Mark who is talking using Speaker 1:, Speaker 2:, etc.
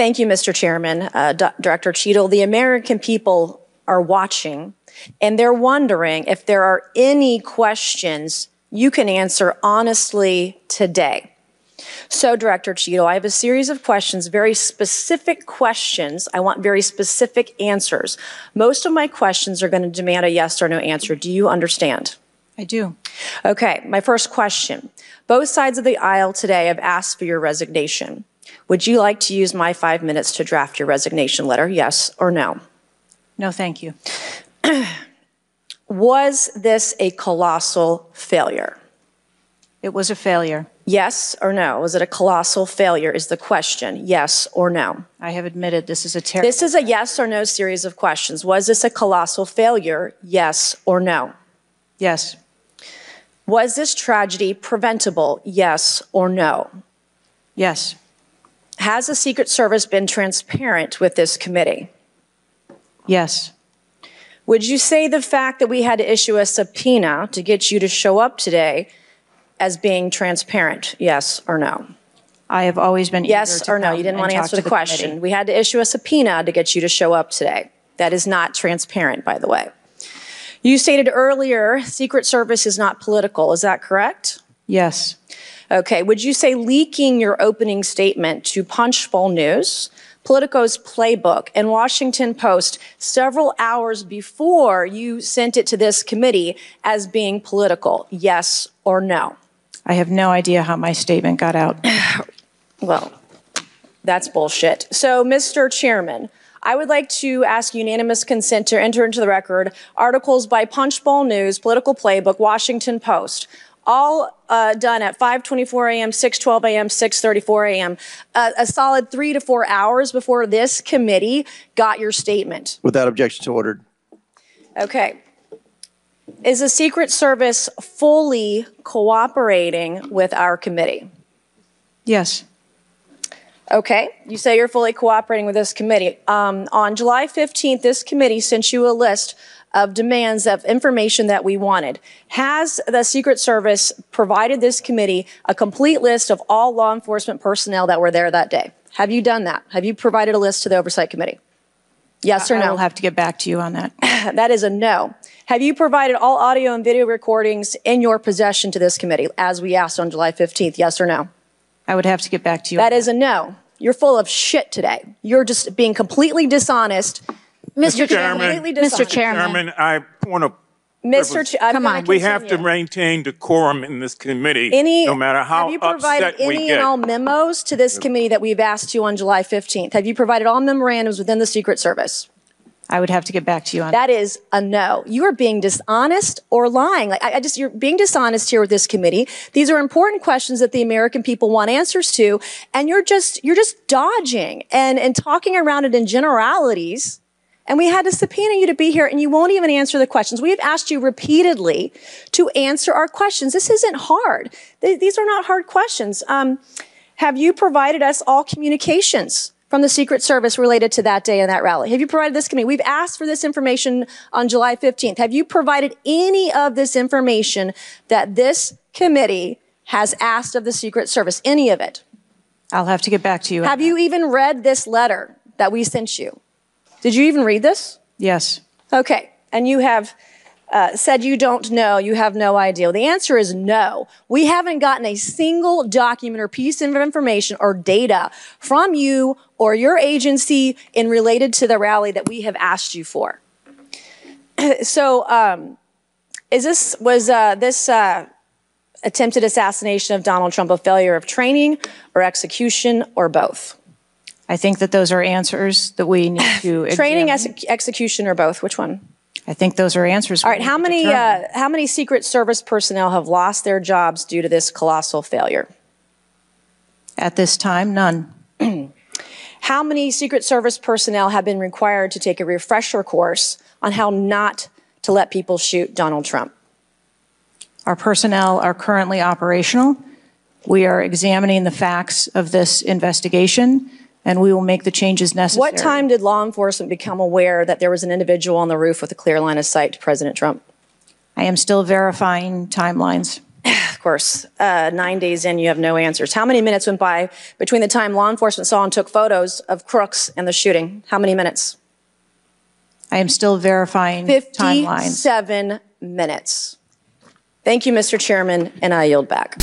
Speaker 1: Thank you, Mr. Chairman. Director Cheadle, the American people are watching, and they're wondering if there are any questions you can answer honestly today. So, Director Cheadle, I have a series of questions, very specific questions. I want very specific answers. Most of my questions are going to demand a yes or no answer. Do you understand?
Speaker 2: I do.
Speaker 1: Okay, my first question. Both sides of the aisle today have asked for your resignation. Would you like to use my 5 minutes to draft your resignation letter, yes or no?
Speaker 2: No, thank you.
Speaker 1: Was this a colossal failure?
Speaker 2: It was a failure.
Speaker 1: Yes or no? Was it a colossal failure is the question, yes or no?
Speaker 2: I have admitted this is a terrible...
Speaker 1: This is a yes or no series of questions. Was this a colossal failure, yes or no?
Speaker 2: Yes.
Speaker 1: Was this tragedy preventable, yes or no?
Speaker 2: Yes.
Speaker 1: Has the Secret Service been transparent with this committee?
Speaker 2: Yes.
Speaker 1: Would you say the fact that we had to issue a subpoena to get you to show up today as being transparent, yes or no?
Speaker 2: I have always been eager
Speaker 1: yes
Speaker 2: to
Speaker 1: or no?
Speaker 2: come
Speaker 1: You didn't
Speaker 2: and
Speaker 1: want to
Speaker 2: talk
Speaker 1: answer
Speaker 2: to
Speaker 1: the question.
Speaker 2: committee.
Speaker 1: We had to issue a subpoena to get you to show up today. That is not transparent, by the way. You stated earlier, Secret Service is not political. Is that correct?
Speaker 2: Yes.
Speaker 1: Okay. Would you say leaking your opening statement to Punchbowl News, Politico's Playbook, and Washington Post several hours before you sent it to this committee as being political, yes or no?
Speaker 2: I have no idea how my statement got out.
Speaker 1: Well, that's bullshit. So, Mr. Chairman, I would like to ask unanimous consent to enter into the record articles by Punchbowl News, Political Playbook, Washington Post, all done at 5:24 a.m., 6:12 a.m., 6:34 a.m., a solid 3 to 4 hours before this committee got your statement.
Speaker 3: Without objection, so ordered.
Speaker 1: Okay. Is the Secret Service fully cooperating with our committee?
Speaker 2: Yes.
Speaker 1: Okay, you say you're fully cooperating with this committee. On July 15th, this committee sent you a list of demands of information that we wanted. Has the Secret Service provided this committee a complete list of all law enforcement personnel that were there that day? Have you done that? Have you provided a list to the Oversight Committee? Yes or no?
Speaker 2: I will have to get back to you on that.
Speaker 1: That is a no. Have you provided all audio and video recordings in your possession to this committee, as we asked on July 15th, yes or no?
Speaker 2: I would have to get back to you.
Speaker 1: That is a no. You're full of shit today. You're just being completely dishonest.
Speaker 4: Mr. Chairman,
Speaker 1: Mr.
Speaker 4: Chairman, I want to.
Speaker 1: Come on.
Speaker 4: We have to maintain decorum in this committee, no matter how
Speaker 1: have you provided
Speaker 4: upset we
Speaker 1: any
Speaker 4: get.
Speaker 1: and all memos to this committee that we've asked you on July 15th? Have you provided all memorandums within the Secret Service?
Speaker 2: I would have to get back to you on that.
Speaker 1: That is a no. You are being dishonest or lying. You're being dishonest here with this committee. These are important questions that the American people want answers to, and you're just dodging and talking around it in generalities. And we had to subpoena you to be here, and you won't even answer the questions. We have asked you repeatedly to answer our questions. This isn't hard. These are not hard questions. Have you provided us all communications from the Secret Service related to that day and that rally? Have you provided this committee? We've asked for this information on July 15th. Have you provided any of this information that this committee has asked of the Secret Service? Any of it?
Speaker 2: I'll have to get back to you.
Speaker 1: Have you even read this letter that we sent you? Did you even read this?
Speaker 2: Yes.
Speaker 1: Okay. And you have said you don't know, you have no idea. Well, the answer is no. We haven't gotten a single document or piece of information or data from you or your agency in related to the rally that we have asked you for. So, was this attempted assassination of Donald Trump a failure of training or execution or both?
Speaker 2: I think that those are answers that we need to examine.
Speaker 1: Training, execution, or both? Which one?
Speaker 2: I think those are answers.
Speaker 1: All right. How many Secret Service personnel have lost their jobs due to this colossal failure?
Speaker 2: At this time, none.
Speaker 1: How many Secret Service personnel have been required to take a refresher course on how not to let people shoot Donald Trump?
Speaker 2: Our personnel are currently operational. We are examining the facts of this investigation, and we will make the changes necessary.
Speaker 1: What time did law enforcement become aware that there was an individual on the roof with a clear line of sight to President Trump?
Speaker 2: I am still verifying timelines.
Speaker 1: Of course, 9 days in, you have no answers. How many minutes went by between the time law enforcement saw and took photos of crooks and the shooting? How many minutes?
Speaker 2: I am still verifying timelines.
Speaker 1: 57 minutes. Thank you, Mr. Chairman, and I yield back.